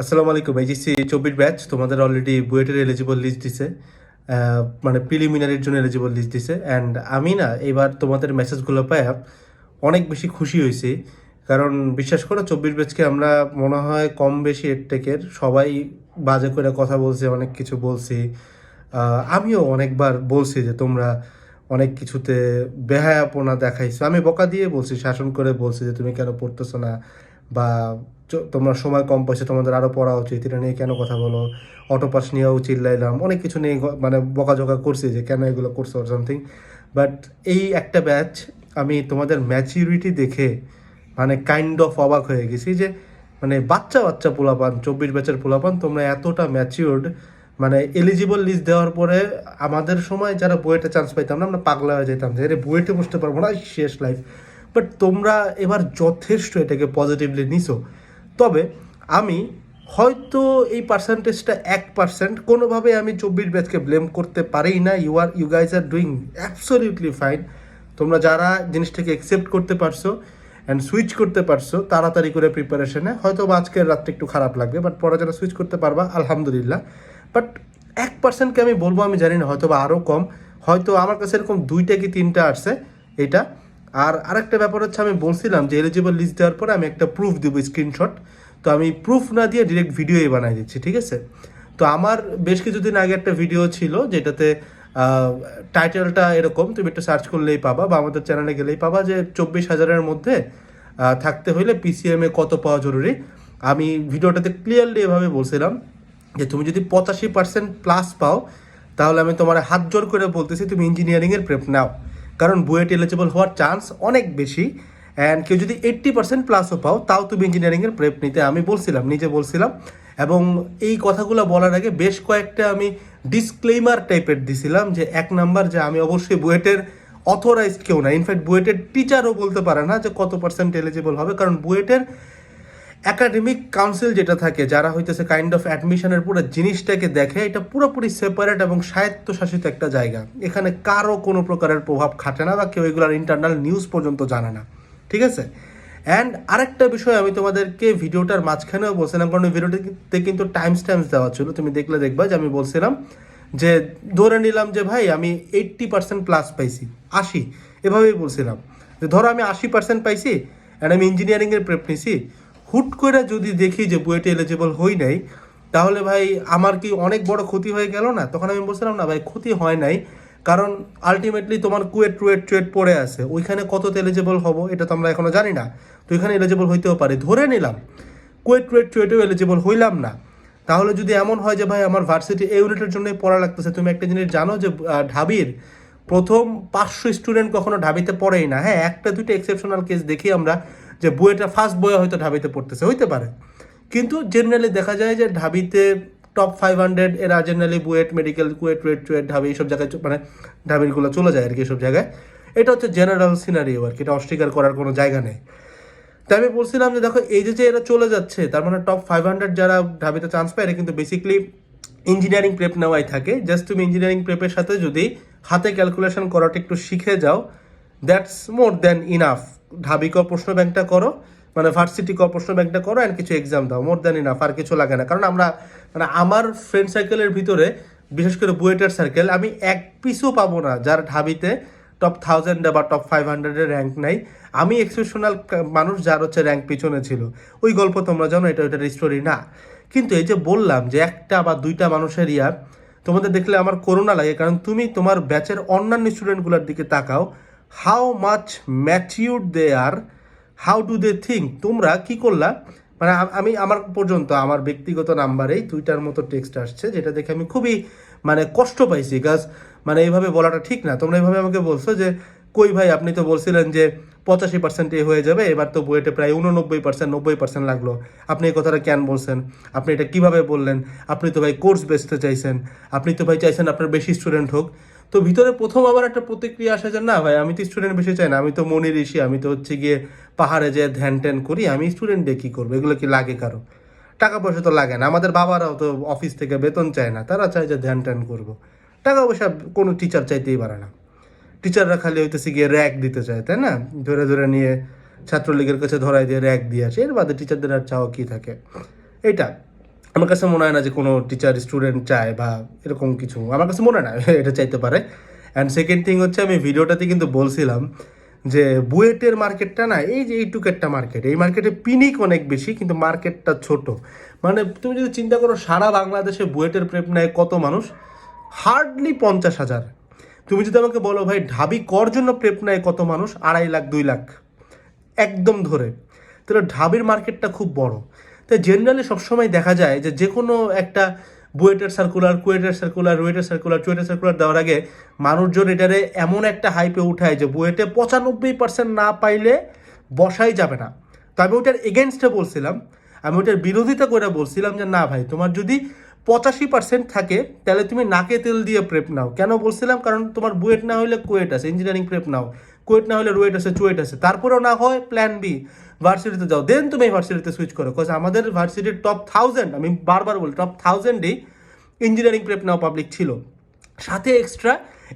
আসসালামু আলাইকুম। HSC 24 batch তোমাদের অলরেডি বুয়েটের এলিজিবল লিস্ট দিছে, মানে প্রিলিমিনারির জন্য এলিজিবল লিস্ট দিছে। অ্যান্ড আমি না এবার তোমাদের মেসেজগুলো পাই অনেক বেশি খুশি হয়েছি। কারণ বিশ্বাস করো 24 ব্যাচকে আমরা মনে হয় কম বেশি এডটেকের সবাই বাজে করে কথা বলছে, অনেক কিছু বলছি। আমিও অনেকবার বলছি যে তোমরা অনেক কিছুতে বেহায়াপনা দেখাইছো। আমি বকা দিয়ে বলছি, শাসন করে বলছি যে তুমি কেন পড়তেছো না, বা তোমার সময় কম পয়সা, তোমাদের আরও পড়া উচিত, এটা নিয়ে কেন কথা বলো। অটোপাস নিয়েও চিল্লাইলাম, অনেক কিছু নিয়ে মানে বকাঝকা করছি যে কেন এগুলো করছো আর সামথিং। বাট এই একটা ব্যাচ আমি তোমাদের ম্যাচিউরিটি দেখে মানে কাইন্ড অফ অবাক হয়ে গেছি যে মানে বাচ্চা বাচ্চা পোলাপান, 24 ব্যাচের পোলাপান, তোমরা এতটা ম্যাচিউরড। মানে এলিজিবল লিস্ট দেওয়ার পরে আমাদের সময় যারা বুয়েটে চান্স পাইতাম না, আমরা পাগলা হয়ে যেতাম যে আরে বুয়েটে বসতে পারবো না, শেষ লাইফ। বাট তোমরা এবার যথেষ্ট এটাকে পজিটিভলি নিছো। তবে আমি হয়তো এই পার্সেন্টেজটা 1%, কোনোভাবে আমি 24 ব্যাচকে ব্লেম করতে পারি না। You guys are doing absolutely fine. তোমরা যারা জিনিসটাকে অ্যাকসেপ্ট করতে পারছো অ্যান্ড সুইচ করতে পারছো তাড়াতাড়ি করে প্রিপারেশনে, হয়তো বা আজকের রাতটা একটু খারাপ লাগবে, বাট পরে যারা সুইচ করতে পারবা আলহামদুলিল্লাহ। বাট 1%কে আমি বলবো, আমি জানি না, হয়তো বা আরও কম, হয়তো আমার কাছে এরকম 2টা কি 3টা আসছে এটা। আর আরেকটা ব্যাপার হচ্ছে, আমি বলছিলাম যে এলিজিবল লিস্ট দেওয়ার পরে আমি একটা প্রুফ দিব, স্ক্রিনশট। তো আমি প্রুফ না দিয়ে ডিরেক্ট ভিডিওই বানাই দিচ্ছি, ঠিক আছে? তো আমার বেশ কিছুদিন আগে একটা ভিডিও ছিল যেটাতে টাইটেলটা এরকম, তুমি একটু সার্চ করলেই পাবা বা আমাদের চ্যানেলে গেলেই পাবা, যে 24,000-এর মধ্যে থাকতে হইলে পিসিএমে কত পাওয়া জরুরি। আমি ভিডিওটাতে ক্লিয়ারলি এভাবে বলছিলাম যে তুমি যদি 85% প্লাস পাও, তাহলে আমি তোমার হাত জোর করে বলতেছি তুমি ইঞ্জিনিয়ারিংয়ের প্রেপ নাও, কারণ বুয়েট এলিজিবল হওয়ার চান্স অনেক বেশি। অ্যান্ড কেউ যদি 80% প্লাসও পাও, তাও তুমি ইঞ্জিনিয়ারিংয়ের প্রেপ নিতে, আমি বলছিলাম, নিজে বলছিলাম। এবং এই কথাগুলো বলার আগে বেশ কয়েকটা আমি ডিসক্লেইমার টাইপের দিছিলাম, যে 1 নাম্বার, যে আমি অবশ্যই বুয়েটের অথরাইজড কেউ না, ইনফ্যাক্ট বুয়েটের টিচারও বলতে পারে না যে কত পার্সেন্ট এলিজিবল হবে, কারণ বুয়েটের একাডেমিক কাউন্সিল যেটা থাকে, যারা হইতেছে কাইন্ড অফ অ্যাডমিশনের পুরো জিনিসটাকে দেখে, এটা পুরোপুরি সেপারেট এবং স্বায়ত্তশাসিত একটা জায়গা। এখানে কারো কোনো প্রকারের প্রভাব খাটে না, বা কেউ এগুলোর ইন্টারনাল নিউজ পর্যন্ত জানে না, ঠিক আছে? অ্যান্ড আরেকটা বিষয় আমি তোমাদেরকে ভিডিওটার মাঝখানেও বলছিলাম, কারণ ভিডিওটাতে কিন্তু টাইমস দেওয়া ছিল, তুমি দেখলে দেখবা যে আমি বলছিলাম যে ধরে নিলাম যে ভাই আমি 80% প্লাস পাইছি, 80, এভাবেই বলছিলাম যে ধরো আমি 80% পাইছি অ্যান্ড আমি ইঞ্জিনিয়ারিংয়ের প্রেপ নিছি। হুট করে যদি দেখি যে বুয়েটে এলিজিবল হই নাই, তাহলে ভাই আমার কি অনেক বড় ক্ষতি হয়ে গেল না? তখন আমি বলছিলাম না ভাই, ক্ষতি হয় নাই, কারণ আলটিমেটলি তোমার কুয়েট টুয়েট টুয়েট পড়ে আছে, ওইখানে কততে এলিজিবল হবো এটা তো আমরা এখনো জানি না। তো ওইখানে এলিজিবল হইতেও পারে, ধরে নিলাম কুয়েট টুয়েট টুয়েটেও এলিজিবল হইলাম না, তাহলে যদি এমন হয় যে ভাই আমার ভার্সিটি এই ইউনিটের জন্যই পড়া লাগতেছে, তুমি একটা জিনিস জানো যে ঢাবির প্রথম 500 স্টুডেন্ট কখনো ঢাবিতে পড়েই না। হ্যাঁ, একটা দুইটা এক্সেপশনাল কেস দেখি আমরা, যে বুয়েটা ফার্স্ট বয়ে হয়তো ঢাবিতে পড়তেছে, হইতে পারে। কিন্তু জেনারেলি দেখা যায় যে ঢাবিতে টপ 500 এরা জেনারেলি বুয়েট মেডিকেল, কুয়েট টুয়েট টুয়েট ঢাবি এইসব জায়গায় মানে ঢাবিরগুলো চলে যায় আর কি, এসব জায়গায়। এটা হচ্ছে জেনারেল সিনারিও আর কি, এটা অস্বীকার করার কোনো জায়গা নেই। তাই আমি বলছিলাম যে দেখো, এই যে এরা চলে যাচ্ছে, তার মানে টপ 500 যারা ঢাবিতে চান্স পায়, এরা কিন্তু বেসিক্যালি ইঞ্জিনিয়ারিং প্রেপ নেওয়াই থাকে। জাস্ট তুমি ইঞ্জিনিয়ারিং প্রেপের সাথে যদি হাতে ক্যালকুলেশন করাটা একটু শিখে যাও, দ্যাটস মোর দ্যান ইনাফ। ঢাবি ক প্রশ্ন ব্যাংকটা করো, মানে ভার্সিটি ক প্রশ্ন ব্যাংকটা করো, অ্যান্ড কিছু এক্সাম দাও, মোর দ্যান ইনাফ, আর কিছু লাগে না। কারণ আমরা মানে আমার ফ্রেন্ড সার্কেলের ভিতরে, বিশেষ করে বুয়েটের সার্কেল, আমি এক পিসও পাবো না যার ঢাবিতে টপ 1000 বা টপ 500-এর র্যাঙ্ক নাই। আমি এক্সেপশনাল মানুষ যার হচ্ছে র্যাঙ্ক পিছনে ছিল, ওই গল্প তোমরা জানো, এটা ওইটার স্টোরি না। কিন্তু এই যে বললাম যে একটা বা দুইটা মানুষের ইয়ার তোমাদের দেখলে আমার করোনা লাগে, কারণ তুমি তোমার ব্যাচের অন্যান্য স্টুডেন্টগুলোর দিকে তাকাও, how much matured they are, how do they think. তোমরা কি করলা, মানে আমি আমার পর্যন্ত আমার ব্যক্তিগত নাম্বারেই 2টার মতো টেক্সট আসছে, যেটা দেখে আমি খুবই মানে কষ্ট পাইছি। কাজ মানে এইভাবে বলাটা ঠিক না। তোমরা এইভাবে আমাকে বলছো যে কই ভাই, আপনি তো বলছিলেন যে 85% হয়ে যাবে, এবার তো বুয়েটে প্রায় 89%, 90% লাগলো, আপনি এই কথাটা কেন বলছেন? আপনি এটা কিভাবে বললেন? আপনি তো ভাই কোর্স বেচতে চাইছেন, আপনি তো ভাই চাইছেন আপনার বেশি স্টুডেন্ট হোক। তো ভিতরে প্রথম আবার একটা প্রতিক্রিয়া আসে যে না ভাই, আমি তো স্টুডেন্ট বেশি চাই না, আমি তো মনি ঋষি, আমি তো হচ্ছে গিয়ে পাহাড়ে যেয়ে ধ্যান ট্যান করি, আমি স্টুডেন্ট দিয়ে কী করবো? এগুলো কি লাগে কারো? টাকা পয়সা তো লাগে না, আমাদের বাবারাও তো অফিস থেকে বেতন চায় না, তারা চায় যে ধ্যান ট্যান করবো। টাকা পয়সা কোনো টিচার চাইতেই পারে না। টিচাররা খালি হইতেছে গিয়ে র্যাক দিতে চায়, তাই না? ধরে ধরে নিয়ে ছাত্রলীগের কাছে ধরাই দিয়ে র্যাক দিয়ে আসে, এর বাদে টিচারদের আর চাওয়া কী থাকে? এটা আমার কাছে মনে হয় না যে কোনো টিচার স্টুডেন্ট চায় বা এরকম কিছু, আমার কাছে মনে হয় না এটা চাইতে পারে। অ্যান্ড সেকেন্ড থিং হচ্ছে, আমি ভিডিওটাতে কিন্তু বলছিলাম যে বুয়েটের মার্কেটটা না এই যে এইটুকু একটা মার্কেট, এই মার্কেটে পিনিক অনেক বেশি কিন্তু মার্কেটটা ছোট। মানে তুমি যদি চিন্তা করো সারা বাংলাদেশে বুয়েটের প্রেপ নেয় কত মানুষ, হার্ডলি 50,000। তুমি যদি আমাকে বলো ভাই ঢাবি কর জন্য প্রেপ নেয় কত মানুষ, 2.5 লাখ 2 লাখ একদম ধরে, তাহলে ঢাবির মার্কেটটা খুব বড়। তাই জেনারেলি সবসময় দেখা যায় যে যে কোনো একটা বুয়েটের সার্কুলার, কুয়েটের সার্কুলার, রুয়েটের সার্কুলার, চুয়েটের সার্কুলার দেওয়ার আগে মানুষজন এটারে এমন একটা হাইপে উঠায় যে বুয়েটে 95% না পাইলে বসাই যাবে না। তো আমি ওইটার এগেনস্টে বলছিলাম, আমি ওইটার বিরোধিতা করে বলছিলাম যে না ভাই, তোমার যদি 85% থাকে তাহলে তুমি নাকে তেল দিয়ে প্রেপ নাও। কেন বলছিলাম? কারণ তোমার বুয়েট না হলে কুয়েট আছে, ইঞ্জিনিয়ারিং প্রেপ নাও। কুয়েট না হলে রুয়েট আছে, চুয়েট আছে। তারপরেও না হয় প্ল্যান বি, ভার্সিটিতে যাও, দেন তুমি ভার্সিটিতে সুইচ করো। বিকজ আমাদের ভার্সিটির টপ 1000, আমি বারবার বলি টপ 1000-এই ইঞ্জিনিয়ারিং প্রেপ নাও পাবলিক ছিল। সাথে এক্সট্রা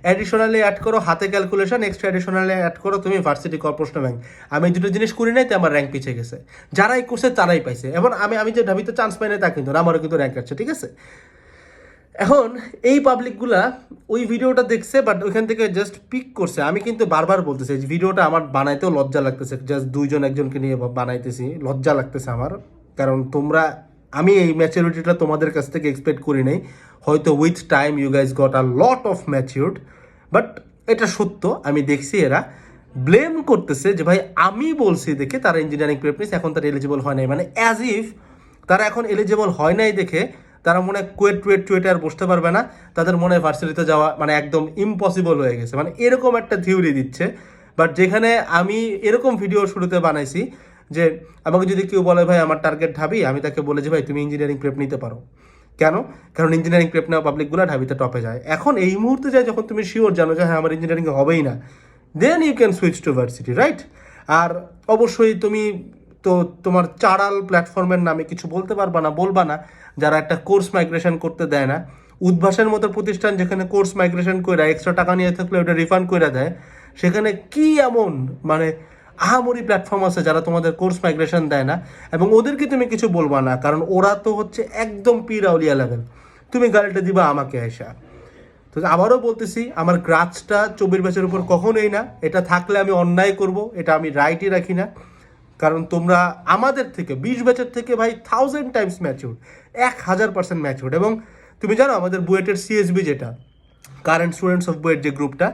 অ্যাডিশনালি অ্যাড করো হাতে ক্যালকুলেশন, এক্সট্রা অ্যাডিশনালি অ্যাড করো তুমি ভার্সিটি কর্পোরেশন ব্যাংক। আমি দুটো জিনিস করি নাই, তো আমার র্যাঙ্ক পিছিয়ে গেছে। যারাই করছে তারাই পাইছে। এবং আমি যে ঢাবিতে চান্স পাই না তা কিন্তু না, আমারও কিন্তু র্যাঙ্ক আছে, ঠিক আছে। এখন এই পাবলিকগুলা ওই ভিডিওটা দেখছে, বাট ওইখান থেকে জাস্ট পিক করছে। আমি কিন্তু বারবার বলতেছি এই ভিডিওটা আমার বানাইতেও লজ্জা লাগতেছে, জাস্ট দুইজন একজনকে নিয়ে বানাইতেছি, লজ্জা লাগতেছে আমার। কারণ তোমরা, আমি এই ম্যাচুরিটিটা তোমাদের কাছ থেকে এক্সপেক্ট করি নাই। হয়তো with time you guys got a lot of matured, but এটা সত্য। আমি দেখছি এরা ব্লেম করতেছে যে ভাই আমি বলছি দেখে তারা ইঞ্জিনিয়ারিং প্রেপ নিয়েছে, এখন তারা এলিজিবল হয় নাই। মানে অ্যাজ ইফ তারা এখন এলিজিবল হয় নাই দেখে তারা মনে হয় চুয়েটে আর বসতে পারবে না, তাদের মনে হয় ভার্সিটিতে যাওয়া মানে একদম ইম্পসিবল হয়ে গেছে, মানে এরকম একটা থিওরি দিচ্ছে। বাট যেখানে আমি এরকম ভিডিও শুরুতে বানাইছি যে আমাকে যদি কেউ বলে ভাই আমার টার্গেট ঢাবি, আমি তাকে বলে যে ভাই তুমি ইঞ্জিনিয়ারিং প্রেপ নিতে পারো। কেন? কারণ ইঞ্জিনিয়ারিং প্রেপ নেওয়া পাবলিকগুলো ঢাবিতে টপে যায়। এখন এই মুহূর্তে যায় যখন তুমি শিওর জানো যে হ্যাঁ আমার ইঞ্জিনিয়ারিং হবেই না, then you can switch to varsity, right? আর অবশ্যই তুমি তো তোমার চাড়াল প্ল্যাটফর্মের নামে কিছু বলতে পারবা না, বলবা না, যারা একটা কোর্স মাইগ্রেশন করতে দেয় না। উদ্ভাসের মতো প্রতিষ্ঠান যেখানে কোর্স মাইগ্রেশন করে এক্সট্রা টাকা নিয়ে থাকলে ওটা রিফান্ড করে দেয়, সেখানে কি এমন মানে আহামরি প্ল্যাটফর্ম আছে যারা তোমাদের কোর্স মাইগ্রেশন দেয় না, এবং ওদেরকে তুমি কিছু বলবা না, কারণ ওরা তো হচ্ছে একদম পিরাউলিয়া লেভেল। তুমি গাড়িটা দিবা আমাকে আয়সা। তো আবারও বলতেছি, আমার গ্রাজটা 24 ব্যাচের উপর কখনোই না। এটা থাকলে আমি অন্যায় করব, এটা আমি রাইটই রাখি না। কারণ তোমরা আমাদের থেকে 20 ব্যাচের থেকে ভাই 1000 টাইমস ম্যাচিউর, 1000% ম্যাচিউর। এবং তুমি জানো আমাদের বুয়েটের সিএসবি, যেটা কারেন্ট স্টুডেন্টস অফ বুয়েট যে গ্রুপটা,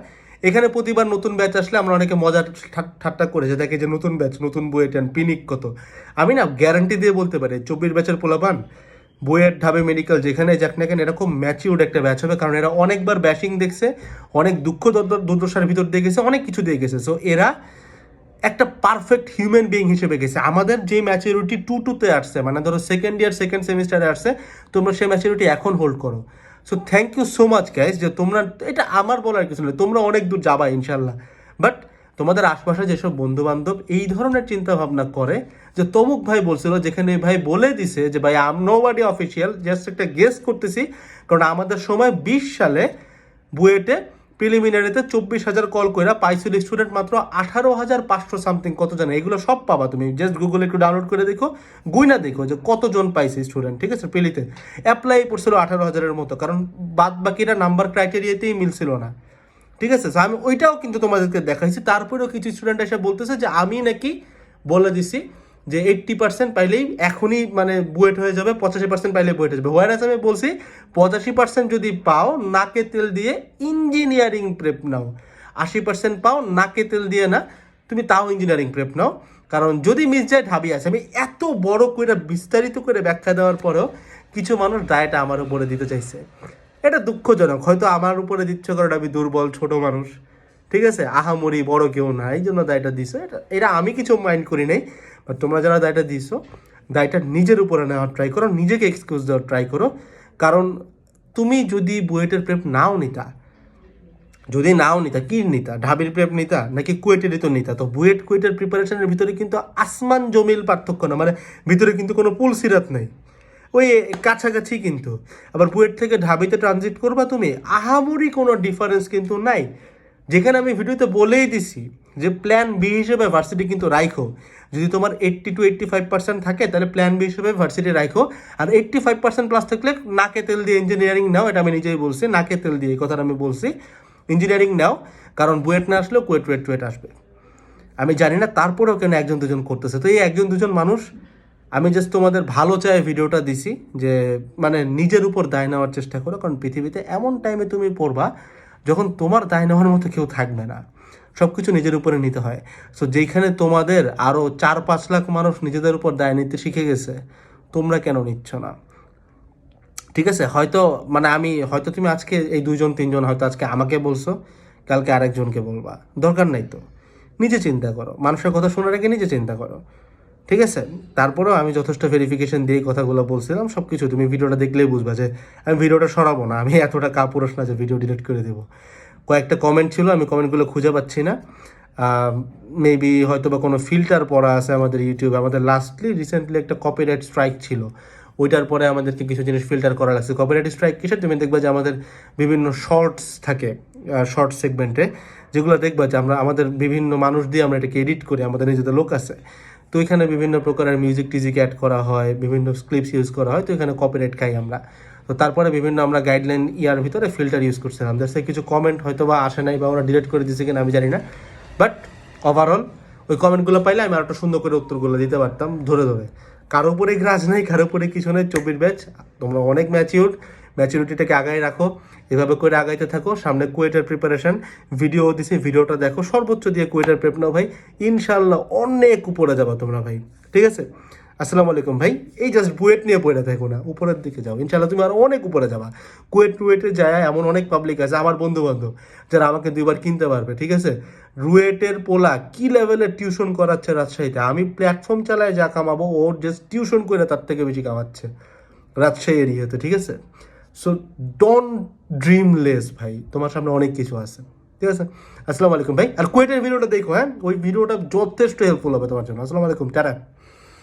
এখানে প্রতিবার নতুন ব্যাচ আসলে আমরা অনেকে মজা ঠাট্টা করে যে দেখে যে নতুন ব্যাচ, নতুন বুয়েট অ্যান্ড পিনিক কত। আমি না গ্যারান্টি দিয়ে বলতে পারি 24 ব্যাচের পোলাপান বুয়েট, ঢাবে, মেডিকেল যেখানে যাক না কেন এরকম ম্যাচিউর্ড একটা ব্যাচ হবে। কারণ এরা অনেকবার ব্যাশিং দেখছে, অনেক দুঃখ দুর্দশার ভিতর দিয়ে গেছে, অনেক কিছু দিয়ে গেছে। সো এরা একটা পারফেক্ট হিউম্যান বিইং হিসেবে গেছে। আমাদের যে ম্যাচুরিটি 2-2-তে আসছে, মানে ধরো সেকেন্ড ইয়ার সেকেন্ড সেমিস্টারে আসছে, তোমরা সেই ম্যাচুরিটি এখন হোল্ড করো। So thank you so much guys, যে তোমরা, এটা আমার বলার কিছু নেই, তোমরা অনেক দূর যাবা ইনশাল্লাহ। বাট তোমাদের আশপাশে যেসব বন্ধু বান্ধব এই ধরনের চিন্তা ভাবনা করে যে তমুক ভাই বলছিল, যেখানে ভাই বলে দিছে যে ভাই আম নোবডি অফিসিয়াল, জাস্ট একটা গেস করতেছি। কারণ আমাদের সময় 20 সালে বুয়েটে প্রিলিমিনারিতে 24,000 কল কইরা পাইছিল স্টুডেন্ট মাত্র 18,500 সামথিং, কত জানে, এগুলো সব পাবা তুমি, জাস্ট গুগলে একটু ডাউনলোড করে দেখো, গুইনা দেখো যে কতজন পাইছে স্টুডেন্ট, ঠিক আছে। প্রিলিতে অ্যাপ্লাই করছিল 18,000-এর মতো, কারণ বাদ বাকিরা নাম্বার ক্রাইটেরিয়াতেই মিলছিল না, ঠিক আছে। আমি ওইটাও কিন্তু তোমাদেরকে দেখাইছি। তারপরেও কিছু স্টুডেন্ট এসে বলতেছে যে আমি নাকি বলে দিছি যে 80% পাইলেই এখনই মানে বুয়েট হয়ে যাবে, 85% পাইলে বুয়েট হয়ে যাবে। হোয়ারাস আমি বলছি 85% যদি পাও নাকে তেল দিয়ে ইঞ্জিনিয়ারিং প্রেপ নাও, 80% পাও নাকে তেল দিয়ে না, তুমি তাও ইঞ্জিনিয়ারিং প্রেপ নাও। কারণ যদি মিস যায় ঢাবি আছে। আমি এত বড় করে বিস্তারিত করে ব্যাখ্যা দেওয়ার পরেও কিছু মানুষ দায়টা আমার উপরে দিতে চাইছে। এটা দুঃখজনক। হয়তো আমার উপরে দিচ্ছ কারণ আমি দুর্বল ছোট মানুষ, ঠিক আছে, আহামরি বড় কেউ না, এই জন্য দায়টা দিছো। এটা আমি কিছু মাইন্ড করি নাই। বাট তোমরা যারা দায়টা দিছো, দায়টা নিজের উপরে নেওয়ার ট্রাই করো, নিজেকে এক্সকিউজ দেওয়ার ট্রাই করো। কারণ তুমি যদি বুয়েটের প্রেপ নাও নিতা, কি নিতা? ঢাবির প্রেপ নিতা নাকি কুয়েটেরই তো নিতা? তো বুয়েট কুয়েটের প্রিপারেশনের ভিতরে কিন্তু আসমান জমিল পার্থক্য না, মানে ভিতরে কিন্তু কোনো পুল সিরাত নেই, ওই কাছাকাছি। কিন্তু আবার বুয়েট থেকে ঢাবিতে ট্রানজিট করবা তুমি, আহামরি কোনো ডিফারেন্স কিন্তু নাই। যেখানে আমি ভিডিওতে বলেই দিছি যে প্ল্যান বি হিসেবে ভার্সিটি কিন্তু রাখো। যদি তোমার 80 to 85% থাকে তাহলে প্ল্যান বি হিসেবে ভার্সিটি রাখো। আর 85% প্লাস থাকলে নাকে তেল দিয়ে ইঞ্জিনিয়ারিং নাও, এটা আমি নিজেই বলছি, নাকে তেল দিয়ে এই কথাটা আমি বলছি। ইঞ্জিনিয়ারিং নাও, কারণ বুয়েট না আসলেও কুয়েট আসবে। আমি জানি না তারপরেও কেন একজন দুজন করতেছে। তো এই একজন দুজন মানুষ, আমি জাস্ট তোমাদের ভালো চাই ভিডিওটা দিছি, যে মানে নিজের উপর দায় নেওয়ার চেষ্টা করো, কারণ পৃথিবীতে এমন টাইমে তুমি পড়বা যখন তোমার দায় নেওয়ার মতো কেউ থাকবে না, সব কিছু নিজের উপরে নিতে হয়। সো যেখানে তোমাদের আরও 4-5 লাখ মানুষ নিজেদের উপর দায় নিতে শিখে গেছে, তোমরা কেন নিচ্ছ না? ঠিক আছে, হয়তো মানে হয়তো তুমি আজকে এই 2-3 জন হয়তো আজকে আমাকে বলছো, কালকে আরেকজনকে বলবা, দরকার নাই তো। নিজে চিন্তা করো, মানুষের কথা শোনার আগে নিজে চিন্তা করো, ঠিক আছে? তারপরেও আমি যথেষ্ট ভেরিফিকেশন দিয়ে কথাগুলো বলছিলাম, সব কিছু তুমি ভিডিওটা দেখলেই বুঝবা যে আমি ভিডিওটা সরাবো না, আমি এতটা কাপুরুষ না যে ভিডিও ডিলিট করে দেবো। কয়েকটা কমেন্ট ছিল, আমি কমেন্টগুলো খুঁজে পাচ্ছি না। মেবি হয়তো বা কোনো ফিল্টার পড়া আছে আমাদের ইউটিউবে। আমাদের রিসেন্টলি একটা কপিরাইট স্ট্রাইক ছিল, ওইটার পরে আমাদেরকে কিছু জিনিস ফিল্টার করা লাগছে। কপিরাইট স্ট্রাইক কিসের? তুমি দেখবা যে আমাদের বিভিন্ন শর্টস থাকে, শর্ট সেগমেন্টে, যেগুলো দেখবা যে আমাদের বিভিন্ন মানুষ দিয়ে আমরা এটাকে এডিট করি, আমাদের নিজেদের লোক আছে, তো এখানে বিভিন্ন প্রকারের মিউজিক টিজিক অ্যাড করা হয়, বিভিন্ন ক্লিপস ইউজ করা হয়, তো এখানে কপিরাইট খাই আমরা। তো তারপরে বিভিন্ন আমরা গাইডলাইন ইয়ার ভিতরে ফিল্টার ইউজ করছিলাম, জাস্ট কিছু কমেন্ট হয়তো বা আসে নাই বা ওরা ডিলিট করে দিয়েছে কিনা আমি জানি না, বাট ওভারঅল ওই কমেন্টগুলো পাইলে আমি আর একটা সুন্দর করে উত্তরগুলো দিতে পারতাম ধরে ধরে। কারো উপরে গ্রাজ নাই, কারো উপরে কিছু নেই। 24 ব্যাচ, তোমরা অনেক ম্যাচিউরিটিটাকে আগায় রাখো, এভাবে করে আগাইতে থাকো। সামনে কুয়েটের প্রিপারেশন ভিডিও দিছি, ভিডিওটা দেখো, সর্বোচ্চ দিয়ে কুয়েটের প্রেপ নাও ভাই, ইনশাল্লাহ অনেক উপরে যাবা তোমরা ভাই, ঠিক আছে? আসসালামু আলাইকুম ভাই। এই জাস্ট বুয়েট নিয়ে পড়ে থাকো না, উপরের দিকে যাও, ইনশাল্লাহ তুমি আরো অনেক উপরে যাবা। রুয়েটে যায় এমন অনেক পাবলিক আছে, আমার বন্ধু বান্ধব, যারা আমাকে 2বার কিনতে পারবে, ঠিক আছে? রুয়েটের পোলা কি লেভেলের টিউশন করাচ্ছে রাজশাহীতে, আমি প্ল্যাটফর্ম চালায় যা কামাবো, ওর জাস্ট টিউশন করে তার থেকে বেশি কামাচ্ছে রাজশাহী এরিয়াতে, ঠিক আছে? সো ডোন্ট ড্রিম লেস ভাই, তোমার সামনে অনেক কিছু আছে, ঠিক আছে? আসসালামু আলাইকুম ভাই। আর কুয়েটের ভিডিওটা দেখো, হ্যাঁ, ওই ভিডিওটা যথেষ্ট হেল্পফুল হবে তোমার জন্য। আসসালামু আলাইকুম, টাটা।